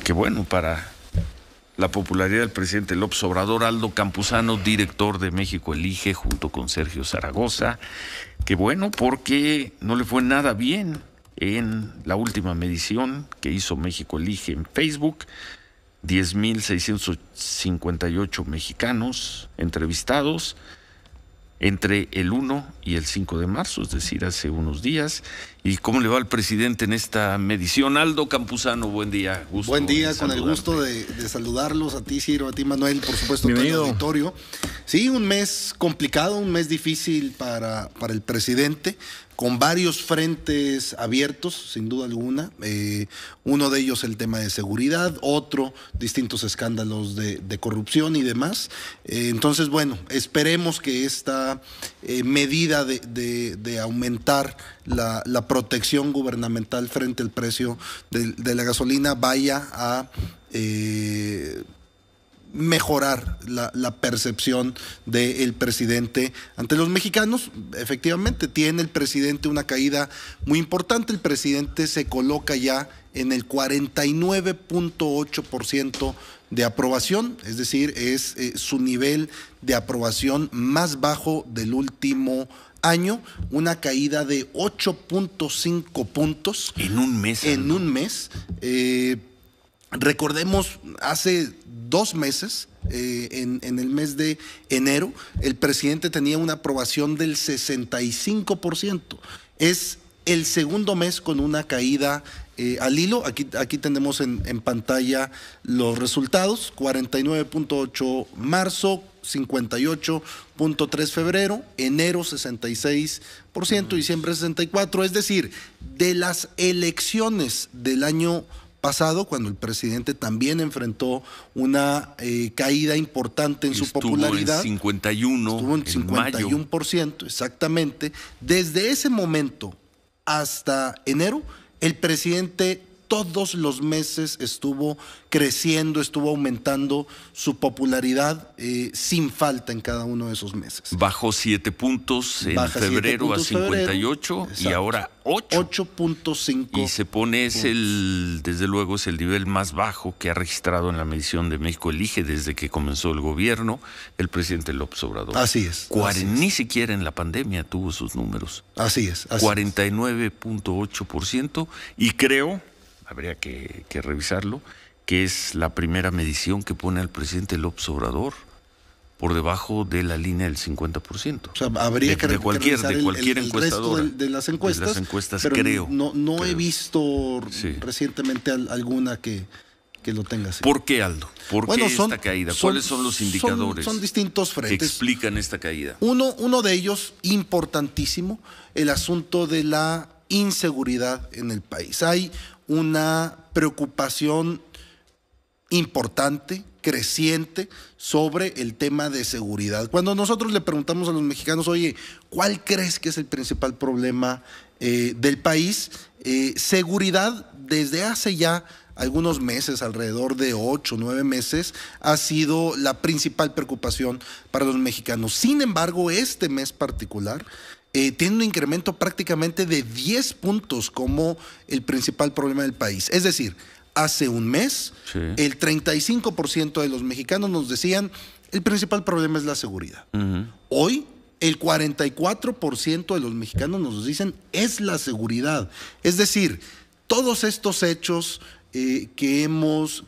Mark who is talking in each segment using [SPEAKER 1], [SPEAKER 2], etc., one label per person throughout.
[SPEAKER 1] que bueno, para la popularidad del presidente López Obrador, Aldo Campuzano, director de México Elige, junto con Sergio Zaragoza, que bueno, porque no le fue nada bien en la última medición que hizo México Elige en Facebook. 10,658 mexicanos entrevistados entre el 1 y el 5 de marzo, es decir, hace unos días. ¿Y cómo le va al presidente en esta medición? Aldo Campuzano, buen día.
[SPEAKER 2] Buen día, con el gusto de saludarlos, a ti, Ciro, a ti, Manuel, por supuesto, todo el auditorio. Sí, un mes complicado, un mes difícil para el presidente, con varios frentes abiertos, sin duda alguna. Uno de ellos el tema de seguridad, otro distintos escándalos de corrupción y demás. Entonces, bueno, esperemos que esta medida de aumentar la protección gubernamental frente al precio de la gasolina vaya a mejorar la percepción del presidente ante los mexicanos. Efectivamente, tiene el presidente una caída muy importante. El presidente se coloca ya en el 49.8% de aprobación, es decir, es su nivel de aprobación más bajo del último año, una caída de 8.5 puntos.
[SPEAKER 1] En un mes.
[SPEAKER 2] En un mes. Recordemos, hace 2 meses, en el mes de enero, el presidente tenía una aprobación del 65%. Es el segundo mes con una caída al hilo. Aquí tenemos en pantalla los resultados: 49.8 marzo, 58.3 febrero, enero 66%, diciembre 64%. Es decir, de las elecciones del año pasado, cuando el presidente también enfrentó una caída importante en su popularidad.
[SPEAKER 1] Estuvo en
[SPEAKER 2] 51%, exactamente. Desde ese momento hasta enero, el presidente todos los meses estuvo creciendo, estuvo aumentando su popularidad sin falta en cada uno de esos meses.
[SPEAKER 1] Bajó 7 puntos en febrero a 58 y ahora
[SPEAKER 2] 8.5.
[SPEAKER 1] Y se pone, desde luego, es el nivel más bajo que ha registrado en la medición de México Elige desde que comenzó el gobierno el presidente López Obrador.
[SPEAKER 2] Así es.
[SPEAKER 1] Ni siquiera en la pandemia tuvo sus números.
[SPEAKER 2] Así es.
[SPEAKER 1] 49.8%, y creo, habría que revisarlo, que es la primera medición que pone al presidente López Obrador por debajo de la línea del 50%.
[SPEAKER 2] O sea, habría que
[SPEAKER 1] revisar cualquier encuestadora.
[SPEAKER 2] De las encuestas.
[SPEAKER 1] De las encuestas,
[SPEAKER 2] pero
[SPEAKER 1] creo.
[SPEAKER 2] No he visto recientemente alguna que lo tenga así.
[SPEAKER 1] ¿Por qué, Aldo? ¿Por qué esta caída? ¿Cuáles son los indicadores?
[SPEAKER 2] Son distintos frentes
[SPEAKER 1] que explican esta caída.
[SPEAKER 2] Uno de ellos, importantísimo, el asunto de la inseguridad en el país. Hay una preocupación importante, creciente, sobre el tema de seguridad. Cuando nosotros le preguntamos a los mexicanos, oye, ¿cuál crees que es el principal problema del país? Seguridad, desde hace ya algunos meses, alrededor de 8 o 9 meses, ha sido la principal preocupación para los mexicanos. Sin embargo, este mes particular tiene un incremento prácticamente de 10 puntos como el principal problema del país. Es decir, hace un mes, el 35% de los mexicanos nos decían el principal problema es la seguridad. Hoy, el 44% de los mexicanos nos dicen es la seguridad. Es decir, todos estos hechos que hemos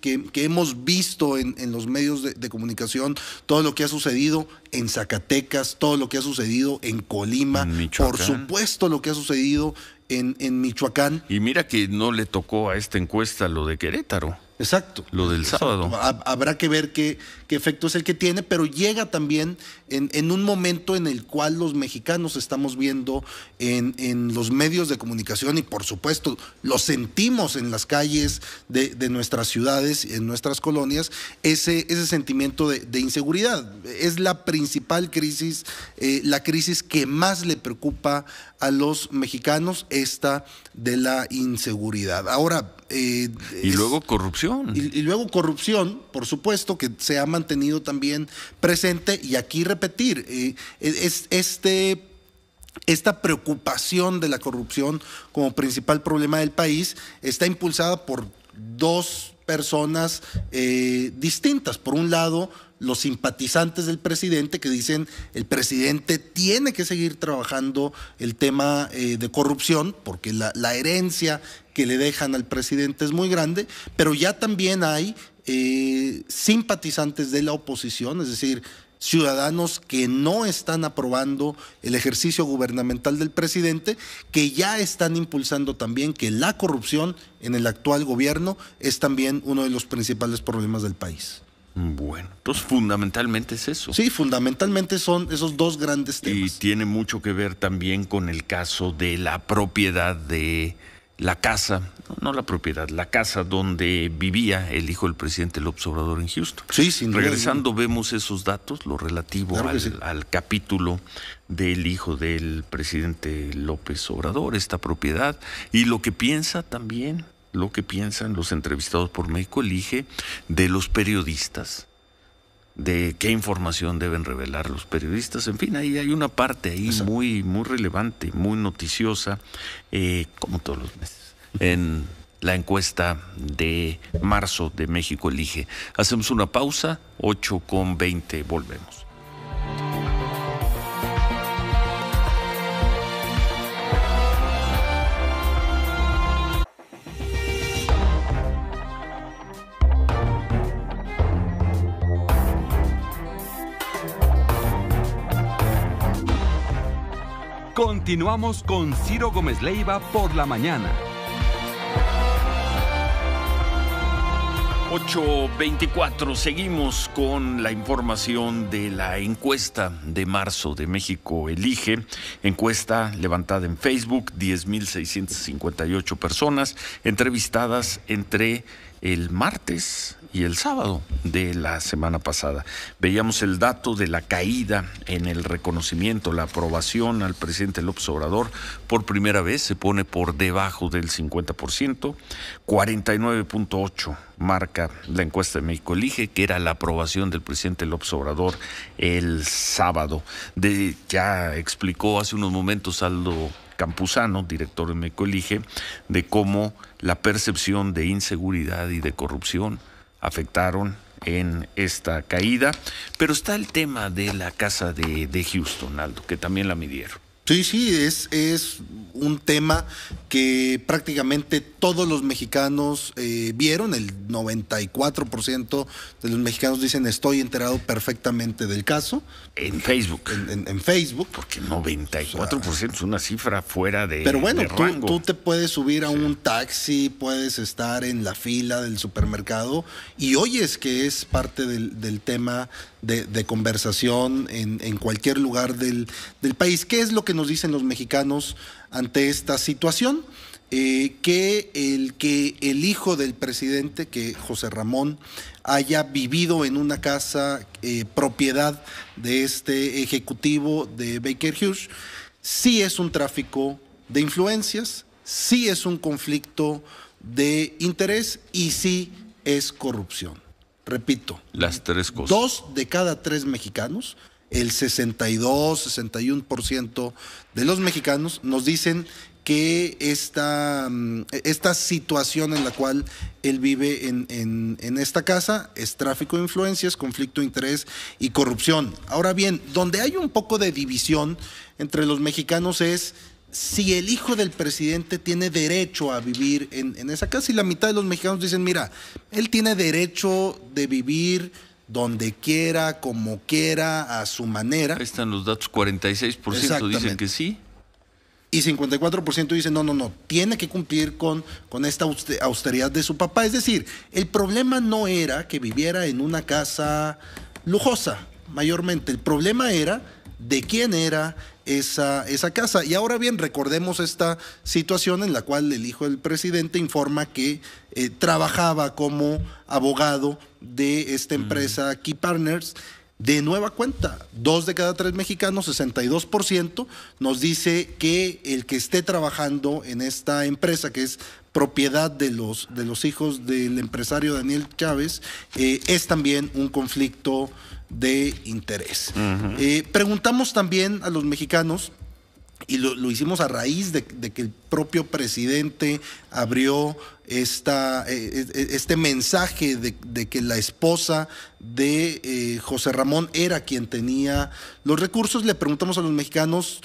[SPEAKER 2] visto en los medios de comunicación, todo lo que ha sucedido en Zacatecas, todo lo que ha sucedido en Colima, por supuesto lo que ha sucedido en Michoacán.
[SPEAKER 1] Y mira que no le tocó a esta encuesta lo de Querétaro.
[SPEAKER 2] Exacto.
[SPEAKER 1] Lo del sábado.
[SPEAKER 2] Habrá que ver qué efecto es el que tiene, pero llega también en un momento en el cual los mexicanos estamos viendo en los medios de comunicación, y por supuesto lo sentimos en las calles de nuestras ciudades, en nuestras colonias, ese sentimiento de inseguridad. Es la principal crisis, la crisis que más le preocupa a los mexicanos, esta de la inseguridad. Ahora, y
[SPEAKER 1] luego corrupción.
[SPEAKER 2] Y luego corrupción, por supuesto, que se ha mantenido también presente. Y aquí repetir, esta preocupación de la corrupción como principal problema del país está impulsada por dos personas distintas. Por un lado, los simpatizantes del presidente que dicen el presidente tiene que seguir trabajando el tema de corrupción porque la herencia que le dejan al presidente es muy grande, pero ya también hay simpatizantes de la oposición, es decir, ciudadanos que no están aprobando el ejercicio gubernamental del presidente, que ya están impulsando también que la corrupción en el actual gobierno es también uno de los principales problemas del país.
[SPEAKER 1] Bueno, entonces fundamentalmente es eso.
[SPEAKER 2] Sí, fundamentalmente son esos dos grandes temas.
[SPEAKER 1] Y tiene mucho que ver también con el caso de la propiedad de la casa, no la propiedad, la casa donde vivía el hijo del presidente López Obrador en Houston.
[SPEAKER 2] Sí, sin duda.
[SPEAKER 1] Regresando vemos esos datos, lo relativo
[SPEAKER 2] Claro que sí.
[SPEAKER 1] al capítulo del hijo del presidente López Obrador, esta propiedad, y lo que piensa también, lo que piensan los entrevistados por México Elige de los periodistas, de qué información deben revelar los periodistas. En fin, ahí hay una parte ahí muy, muy relevante, muy noticiosa, como todos los meses, en la encuesta de marzo de México Elige. Hacemos una pausa, 8:20, volvemos.
[SPEAKER 3] Continuamos con Ciro Gómez Leiva por la mañana.
[SPEAKER 1] 8:24, seguimos con la información de la encuesta de marzo de México Elige, encuesta levantada en Facebook, 10,658 personas entrevistadas entre el martes y el sábado de la semana pasada. Veíamos el dato de la caída en el reconocimiento, la aprobación al presidente López Obrador. Por primera vez se pone por debajo del 50%, 49.8 marca la encuesta de México Elige, que era la aprobación del presidente López Obrador el sábado. Ya explicó hace unos momentos Aldo Campuzano, director de México Elige, de cómo la percepción de inseguridad y de corrupción afectaron en esta caída, pero está el tema de la casa de Houston, Aldo, que también la midieron.
[SPEAKER 2] Sí, es un tema que prácticamente todos los mexicanos vieron. El 94% de los mexicanos dicen estoy enterado perfectamente del caso.
[SPEAKER 1] En Facebook.
[SPEAKER 2] En Facebook.
[SPEAKER 1] Porque 94% es una cifra fuera de
[SPEAKER 2] Pero bueno,
[SPEAKER 1] de rango.
[SPEAKER 2] tú te puedes subir a un taxi, puedes estar en la fila del supermercado y oyes que es parte del tema de conversación en cualquier lugar del país. ¿Qué es lo que nos dicen los mexicanos ante esta situación? Que el hijo del presidente, que José Ramón, haya vivido en una casa propiedad de este ejecutivo de Baker Hughes, sí es un tráfico de influencias, sí es un conflicto de interés y sí es corrupción. Repito,
[SPEAKER 1] las tres cosas.
[SPEAKER 2] 2 de cada 3 mexicanos, el 62-61% de los mexicanos nos dicen que esta situación en la cual él vive en esta casa es tráfico de influencias, conflicto de interés y corrupción. Ahora bien, donde hay un poco de división entre los mexicanos es si el hijo del presidente tiene derecho a vivir en esa casa, y la mitad de los mexicanos dicen, mira, él tiene derecho de vivir donde quiera, como quiera, a su manera.
[SPEAKER 1] Ahí están los datos, 46% dicen que sí.
[SPEAKER 2] Y 54% dicen, no, tiene que cumplir con esta austeridad de su papá. Es decir, el problema no era que viviera en una casa lujosa, mayormente. El problema era de quién era esa casa. Y ahora bien, recordemos esta situación en la cual el hijo del presidente informa que trabajaba como abogado de esta empresa Key Partners. De nueva cuenta, 2 de cada 3 mexicanos, 62%, nos dice que el que esté trabajando en esta empresa, que es propiedad de los hijos del empresario Daniel Chávez, es también un conflicto de interés. Preguntamos también a los mexicanos y lo hicimos a raíz de que el propio presidente abrió este mensaje de que la esposa de José Ramón era quien tenía los recursos. Le preguntamos a los mexicanos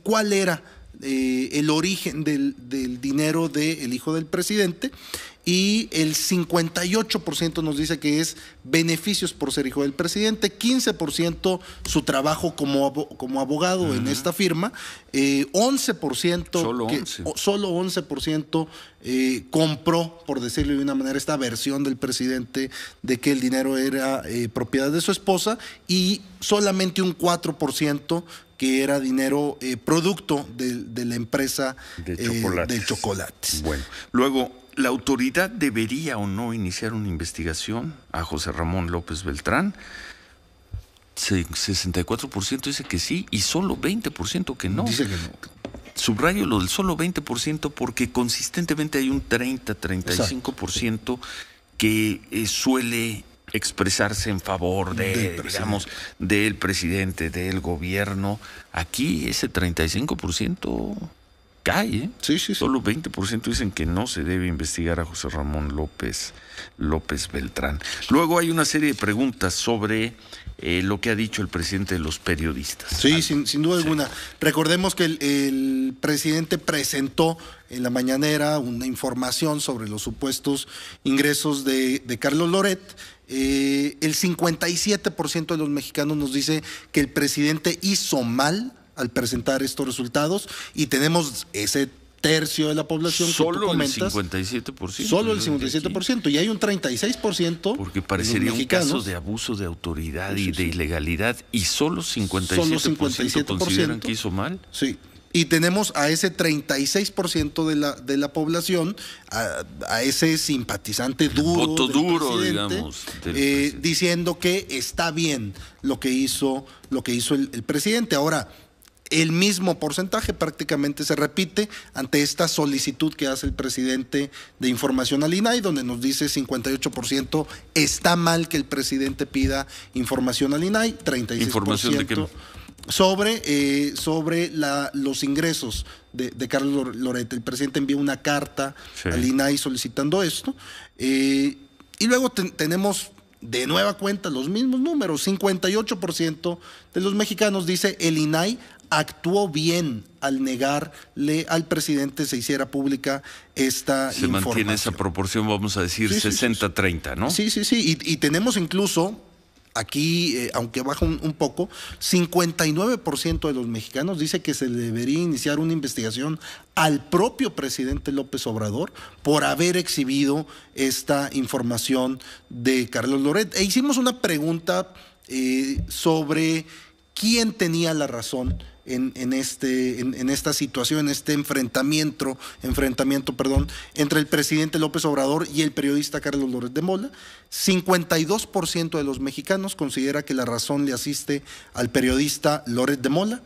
[SPEAKER 2] cuál era el origen del dinero del hijo del presidente, y el 58% nos dice que es beneficios por ser hijo del presidente, 15% su trabajo como abogado en esta firma, 11%, solo 11% compró, por decirlo de una manera, esta versión del presidente de que el dinero era propiedad de su esposa, y solamente un 4% que era dinero producto de la empresa de chocolates.
[SPEAKER 1] Bueno, luego, ¿la autoridad debería o no iniciar una investigación a José Ramón López Beltrán? 64% dice que sí y solo 20% que no.
[SPEAKER 2] Dice que no.
[SPEAKER 1] Subrayo lo del solo 20% porque consistentemente hay un 30-35% que suele expresarse en favor del presidente, del gobierno. Aquí ese 35% cae, ¿eh?
[SPEAKER 2] Sí.
[SPEAKER 1] Solo 20% dicen que no se debe investigar a José Ramón López Beltrán. Luego hay una serie de preguntas sobre lo que ha dicho el presidente de los periodistas.
[SPEAKER 2] Sí, sin duda alguna. Recordemos que el presidente presentó en la mañanera una información sobre los supuestos ingresos de Carlos Loret. El 57% de los mexicanos nos dice que el presidente hizo mal al presentar estos resultados, y tenemos ese tercio de la población
[SPEAKER 1] solo
[SPEAKER 2] que tú comentas.
[SPEAKER 1] El 57%.
[SPEAKER 2] Solo el 57%, y hay un 36%.
[SPEAKER 1] Porque parecería un caso de abuso de autoridad y de ilegalidad, y solo 57% consideran que hizo mal.
[SPEAKER 2] Sí. Y tenemos a ese 36% de la población, a ese simpatizante duro,
[SPEAKER 1] voto duro, digamos,
[SPEAKER 2] diciendo que está bien lo que hizo el presidente. Ahora, el mismo porcentaje prácticamente se repite ante esta solicitud que hace el presidente de información al INAI, donde nos dice 58% está mal que el presidente pida información al INAI, 36%.
[SPEAKER 1] ¿Información de qué?
[SPEAKER 2] Sobre los ingresos de Carlos Loret. El presidente envió una carta al INAI solicitando esto, y luego tenemos de nueva cuenta los mismos números. 58% de los mexicanos dice el INAI actuó bien al negarle al presidente se hiciera pública esta información. Se
[SPEAKER 1] mantiene esa proporción, vamos a decir, 60-30, ¿no?
[SPEAKER 2] Sí. Y tenemos incluso aquí, aunque baja un poco, 59% de los mexicanos dice que se debería iniciar una investigación al propio presidente López Obrador por haber exhibido esta información de Carlos Loret. E hicimos una pregunta sobre quién tenía la razón en esta situación, en este enfrentamiento, entre el presidente López Obrador y el periodista Carlos Loret de Mola. 52% de los mexicanos considera que la razón le asiste al periodista Loret de Mola.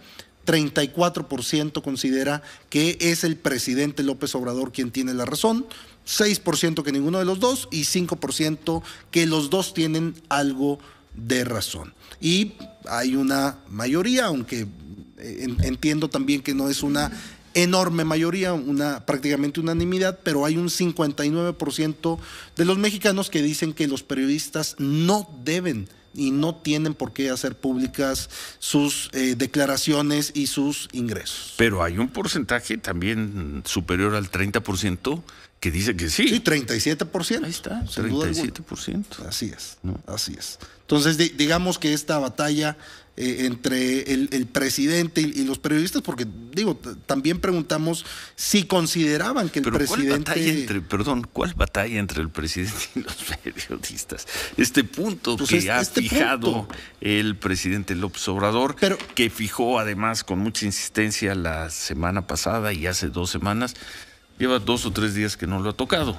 [SPEAKER 2] 34% considera que es el presidente López Obrador quien tiene la razón, 6% que ninguno de los dos, y 5% que los dos tienen algo de razón. Y hay una mayoría, aunque entiendo también que no es una enorme mayoría, prácticamente unanimidad, pero hay un 59% de los mexicanos que dicen que los periodistas no deben y no tienen por qué hacer públicas sus declaraciones y sus ingresos.
[SPEAKER 1] Pero hay un porcentaje también superior al 30% que dice que sí.
[SPEAKER 2] Sí, 37%.
[SPEAKER 1] Ahí está, 37%.
[SPEAKER 2] Así es, ¿no? Así es. Entonces, digamos que esta batalla entre el presidente y los periodistas, porque también preguntamos si consideraban que el presidente...
[SPEAKER 1] ¿Cuál batalla entre el presidente y los periodistas? Este punto que ha fijado el presidente López Obrador, que fijó además con mucha insistencia la semana pasada y hace 2 semanas, lleva 2 o 3 días que no lo ha tocado.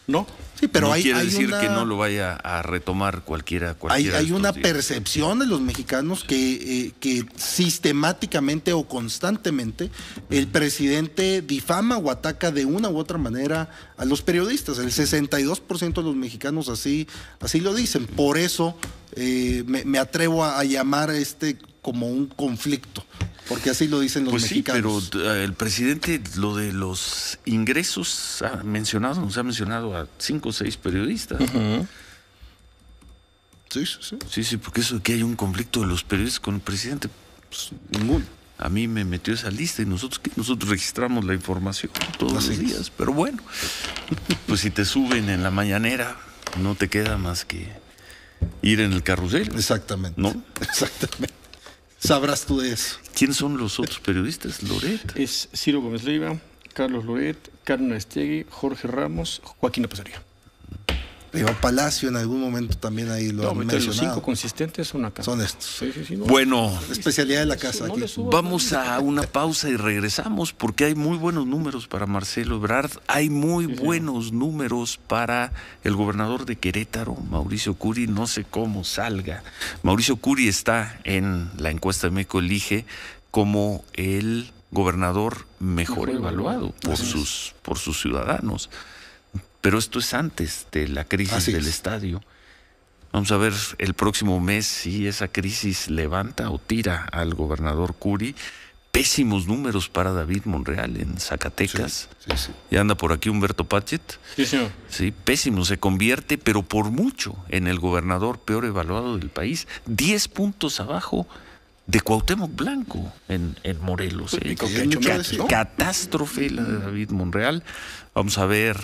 [SPEAKER 2] ¿No? Sí, pero
[SPEAKER 1] no quiere decir que no lo vaya a retomar cualquiera
[SPEAKER 2] hay una percepción de los mexicanos que sistemáticamente o constantemente el presidente difama o ataca de una u otra manera a los periodistas. El 62% de los mexicanos así lo dicen. Por eso me atrevo a llamar como un conflicto, porque así lo dicen los mexicanos.
[SPEAKER 1] Sí, pero el presidente lo de los ingresos nos ha mencionado a 5 o 6 periodistas.
[SPEAKER 2] Uh-huh.
[SPEAKER 1] Sí, porque eso de que hay un conflicto de los periodistas con el presidente, pues, ninguno. A mí me metió esa lista y nosotros registramos la información todos los días. Pero bueno, pues si te suben en la mañanera, no te queda más que ir en el carrusel.
[SPEAKER 2] Exactamente.
[SPEAKER 1] ¿No?
[SPEAKER 2] Exactamente. Sabrás tú de eso.
[SPEAKER 1] ¿Quiénes son los otros periodistas, Loret?
[SPEAKER 4] Es Ciro Gómez Leiva, Carlos Loret, Carmen Aristegui, Jorge Ramos, Joaquín López Dóriga.
[SPEAKER 2] Pero Palacio en algún momento también ahí lo han mencionado.
[SPEAKER 4] Los 5 consistentes son acá.
[SPEAKER 2] Son estos.
[SPEAKER 4] Sí, no,
[SPEAKER 1] bueno,
[SPEAKER 2] la especialidad de la casa aquí.
[SPEAKER 1] Vamos a una pausa y regresamos porque hay muy buenos números para Marcelo Ebrard, hay muy buenos números para el gobernador de Querétaro, Mauricio Curi, no sé cómo salga. Mauricio Curi está en la encuesta de México Elige como el gobernador mejor evaluado por sus ciudadanos. Pero esto es antes de la crisis del estadio. Vamos a ver el próximo mes si esa crisis levanta o tira al gobernador Curi. Pésimos números para David Monreal en Zacatecas.
[SPEAKER 2] Sí.
[SPEAKER 1] Y anda por aquí Humberto Pachet.
[SPEAKER 4] Sí, señor.
[SPEAKER 1] Sí, pésimo. Se convierte, pero por mucho, en el gobernador peor evaluado del país. 10 puntos abajo de Cuauhtémoc Blanco en Morelos. Catástrofe la de David Monreal. Vamos a ver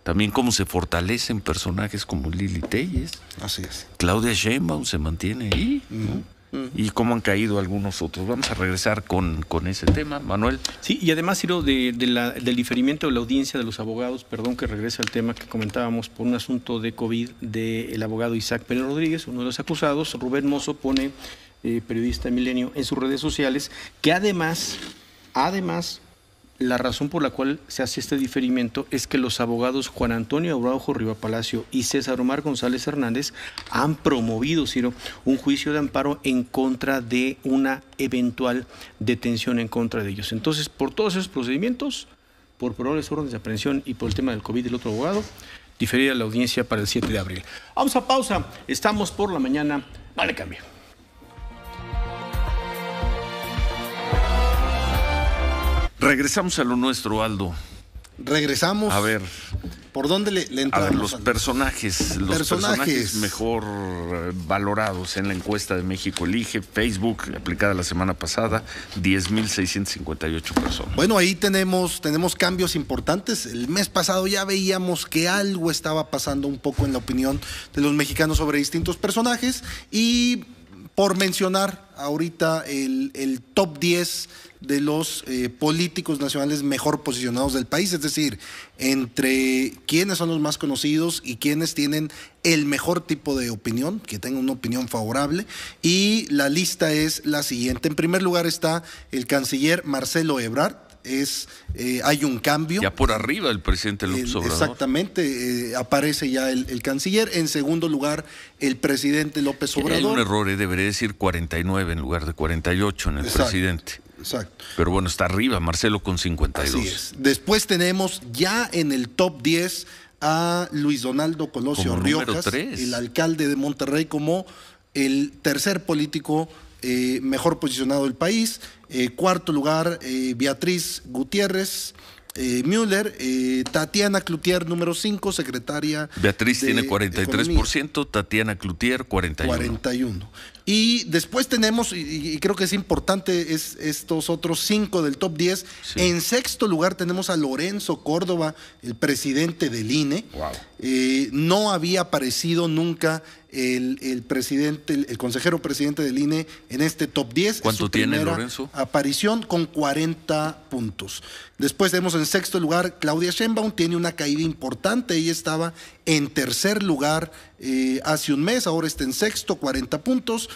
[SPEAKER 1] también cómo se fortalecen personajes como Lili Téllez.
[SPEAKER 2] Así es.
[SPEAKER 1] Claudia Sheinbaum se mantiene ahí, ¿no? Y cómo han caído algunos otros. Vamos a regresar con ese tema, Manuel.
[SPEAKER 4] Sí, y además, Ciro, del diferimiento de la audiencia de los abogados, perdón que regrese al tema que comentábamos por un asunto de COVID del abogado Isaac Pérez Rodríguez, uno de los acusados. Rubén Mozo pone, periodista Milenio, en sus redes sociales, que además, la razón por la cual se hace este diferimiento es que los abogados Juan Antonio Araujo Riva Palacio y César Omar González Hernández han promovido, Ciro, un juicio de amparo en contra de una eventual detención en contra de ellos. Entonces, por todos esos procedimientos, por probables órdenes de aprehensión y por el tema del COVID del otro abogado, diferida la audiencia para el 7 de abril. Vamos a pausa. Estamos por la mañana. No le cambie.
[SPEAKER 1] Regresamos a lo nuestro, Aldo.
[SPEAKER 2] Regresamos.
[SPEAKER 1] A ver.
[SPEAKER 2] ¿Por dónde le entramos?
[SPEAKER 1] A ver, los personajes mejor valorados en la encuesta de México Elige, Facebook, aplicada la semana pasada, 10,658 personas.
[SPEAKER 2] Bueno, ahí tenemos cambios importantes. El mes pasado ya veíamos que algo estaba pasando un poco en la opinión de los mexicanos sobre distintos personajes. Y por mencionar ahorita el top 10 de los políticos nacionales mejor posicionados del país, es decir, entre quiénes son los más conocidos y quiénes tienen el mejor tipo de opinión, que tengan una opinión favorable, y la lista es la siguiente. En primer lugar está el canciller Marcelo Ebrard. Hay un cambio.
[SPEAKER 1] Ya por arriba el presidente López Obrador.
[SPEAKER 2] Exactamente, aparece ya el canciller. En segundo lugar, el presidente López Obrador.
[SPEAKER 1] Hay un error, debería decir 49 en lugar de 48 en el presidente.
[SPEAKER 2] Exacto.
[SPEAKER 1] Pero bueno, está arriba Marcelo con 52.
[SPEAKER 2] Así es. Después tenemos ya en el top 10 a Luis Donaldo Colosio
[SPEAKER 1] como
[SPEAKER 2] Riojas, el alcalde de Monterrey, como el tercer político mejor posicionado del país. Cuarto lugar, Beatriz Gutiérrez Müller, Tatiana Cloutier, número 5, secretaria.
[SPEAKER 1] Beatriz tiene 43%, Tatiana Cloutier 41%.
[SPEAKER 2] Y después tenemos, y creo que es importante, estos otros 5 del top 10. Sí. En sexto lugar tenemos a Lorenzo Córdoba, el presidente del INE.
[SPEAKER 1] Wow.
[SPEAKER 2] No había aparecido nunca el consejero presidente del INE en este top 10.
[SPEAKER 1] ¿Cuánto tiene Lorenzo?
[SPEAKER 2] Aparición con 40 puntos. Después tenemos en sexto lugar Claudia Sheinbaum, tiene una caída importante. Ella estaba en tercer lugar hace un mes, ahora está en sexto, 40 puntos.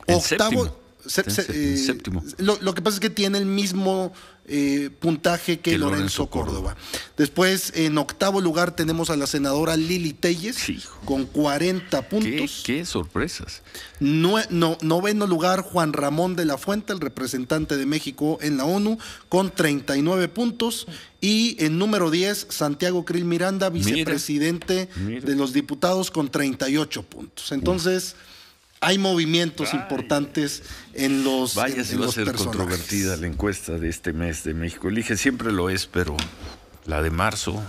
[SPEAKER 2] Octavo.
[SPEAKER 1] Séptimo.
[SPEAKER 2] Lo que pasa es que tiene el mismo puntaje que Lorenzo Córdoba. Después, en octavo lugar, tenemos a la senadora Lili Téllez, con 40 puntos.
[SPEAKER 1] ¿Qué sorpresas?
[SPEAKER 2] Noveno lugar, Juan Ramón de la Fuente, el representante de México en la ONU, con 39 puntos. Y en número 10, Santiago Krill Miranda, vicepresidente de los diputados, con 38 puntos. Entonces, hay movimientos importantes en los
[SPEAKER 1] Vaya, si va a ser controvertida la encuesta de este mes de México Elige, siempre lo es, pero la de marzo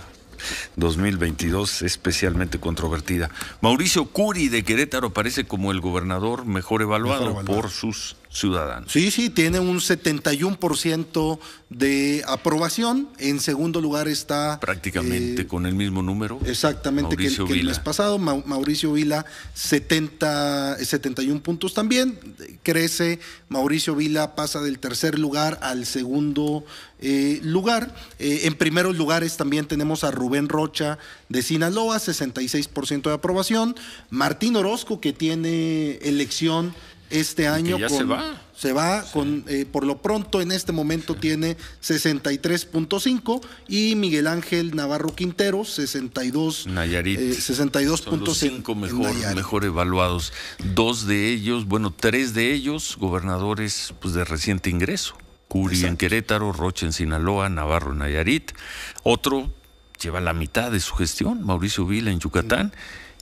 [SPEAKER 1] 2022 especialmente controvertida. Mauricio Curi de Querétaro aparece como el gobernador mejor evaluado por sus ciudadanos.
[SPEAKER 2] Sí, tiene un 71% de aprobación. En segundo lugar está...
[SPEAKER 1] prácticamente con el mismo número.
[SPEAKER 2] Exactamente, que el mes pasado. Mauricio Vila, 71 puntos también. Crece, Mauricio Vila pasa del tercer lugar al segundo lugar. En primeros lugares también tenemos a Rubén Rocha de Sinaloa, 66% de aprobación. Martín Orozco, que tiene elección este año.
[SPEAKER 1] Ya se va.
[SPEAKER 2] Sí. Por lo pronto en este momento tiene 63.5 y Miguel Ángel Navarro Quintero 62.
[SPEAKER 1] Nayarit.
[SPEAKER 2] 62
[SPEAKER 1] Son
[SPEAKER 2] puntos.
[SPEAKER 1] Los 5 mejor evaluados. 2 de ellos, 3 de ellos gobernadores pues de reciente ingreso. Curi en Querétaro, Rocha en Sinaloa, Navarro en Nayarit. Otro lleva la mitad de su gestión, Mauricio Vila en Yucatán.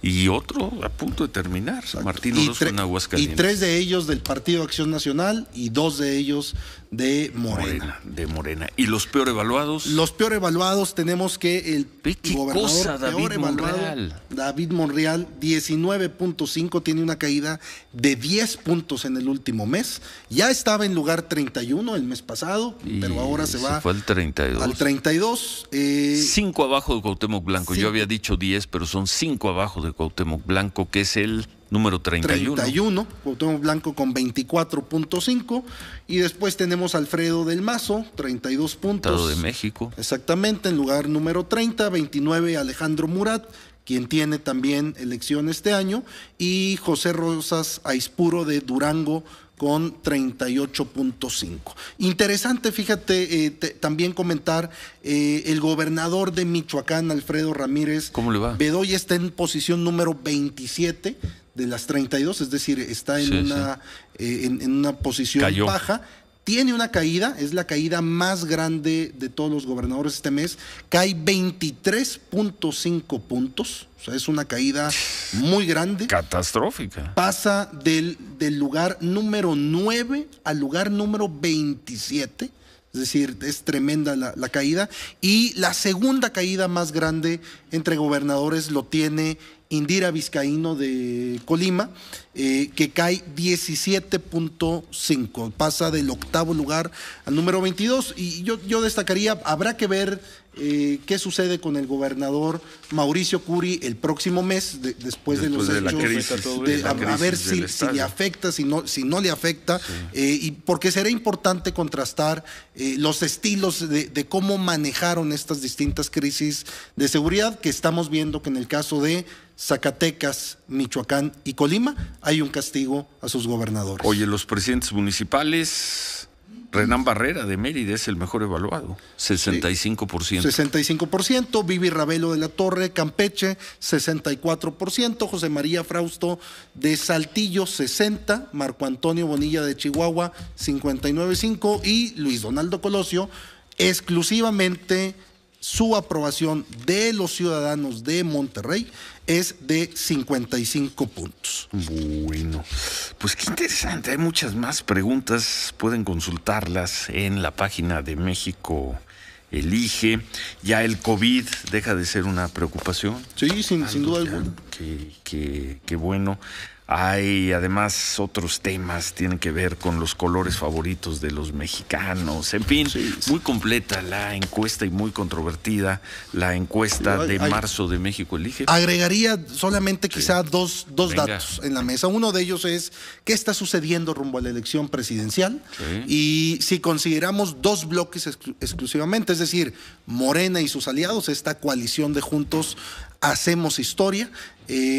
[SPEAKER 1] Y otro a punto de terminar, Martín Orozco en Aguascalientes.
[SPEAKER 2] Y 3 de ellos del Partido Acción Nacional y 2 de ellos de Morena.
[SPEAKER 1] De Morena. ¿Y los peor evaluados?
[SPEAKER 2] Los peor evaluados tenemos que el gobernador peor evaluado, David Monreal, 19.5, tiene una caída de 10 puntos en el último mes. Ya estaba en lugar 31 el mes pasado, pero ahora se va
[SPEAKER 1] fue al 32.
[SPEAKER 2] Al 32.
[SPEAKER 1] 5 abajo de Cuauhtémoc Blanco. Yo había dicho 10, pero son 5 abajo de Cuauhtémoc Blanco, que es el número 31.
[SPEAKER 2] Cuauhtémoc Blanco con 24.5. Y después tenemos a Alfredo del Mazo, 32 puntos.
[SPEAKER 1] Estado de México.
[SPEAKER 2] Exactamente, en lugar número 30. 29 Alejandro Murat, quien tiene también elección este año. Y José Rosas Aispuro de Durango con 38.5. Interesante, fíjate, también comentar, el gobernador de Michoacán, Alfredo Ramírez.
[SPEAKER 1] ¿Cómo le va?
[SPEAKER 2] Bedoya está en posición número 27 de las 32, es decir, está en una posición baja. Tiene una caída, es la caída más grande de todos los gobernadores este mes. Cae 23.5 puntos, o sea, es una caída muy grande.
[SPEAKER 1] Catastrófica.
[SPEAKER 2] Pasa del lugar número 9 al lugar número 27. Es decir, es tremenda la caída. Y la segunda caída más grande entre gobernadores lo tiene Indira Vizcaíno de Colima, que cae 17.5, pasa del octavo lugar al número 22. Y yo destacaría, habrá que ver qué sucede con el gobernador Mauricio Curi el próximo mes, después de los hechos, a ver si le afecta, si no le afecta, y porque será importante contrastar los estilos de cómo manejaron estas distintas crisis de seguridad que estamos viendo, que en el caso de Zacatecas, Michoacán y Colima hay un castigo a sus gobernadores.
[SPEAKER 1] Oye, los presidentes municipales, Renán Barrera de Mérida es el mejor evaluado, 65%.
[SPEAKER 2] 65%, Vivi Ravelo de la Torre, Campeche, 64%, José María Frausto de Saltillo, 60%, Marco Antonio Bonilla de Chihuahua, 59.5%, y Luis Donaldo Colosio, exclusivamente su aprobación de los ciudadanos de Monterrey es de 55 puntos.
[SPEAKER 1] Bueno, pues qué interesante. Hay muchas más preguntas. Pueden consultarlas en la página de México Elige. Ya el COVID deja de ser una preocupación.
[SPEAKER 2] Sí, sin duda alguna.
[SPEAKER 1] Qué bueno. Hay además otros temas, tienen que ver con los colores favoritos de los mexicanos. En fin, muy completa la encuesta y muy controvertida la encuesta de marzo de México Elige.
[SPEAKER 2] Agregaría solamente quizá dos datos en la mesa. Uno de ellos es qué está sucediendo rumbo a la elección presidencial. Y si consideramos dos bloques exclusivamente, es decir, Morena y sus aliados, esta coalición de Juntos Hacemos Historia,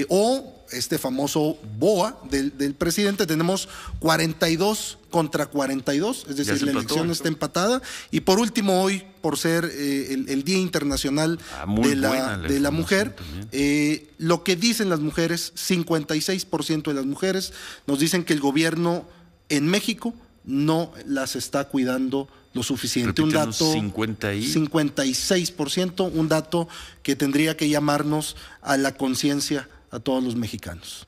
[SPEAKER 2] o este famoso BOA del presidente, tenemos 42 contra 42, es decir, la elección está empatada. Y por último, hoy, por ser el Día Internacional de la Mujer, lo que dicen las mujeres, 56% de las mujeres nos dicen que el gobierno en México no las está cuidando lo suficiente.
[SPEAKER 1] Repítanos,
[SPEAKER 2] un dato 56%, un dato que tendría que llamarnos a la conciencia a todos los mexicanos.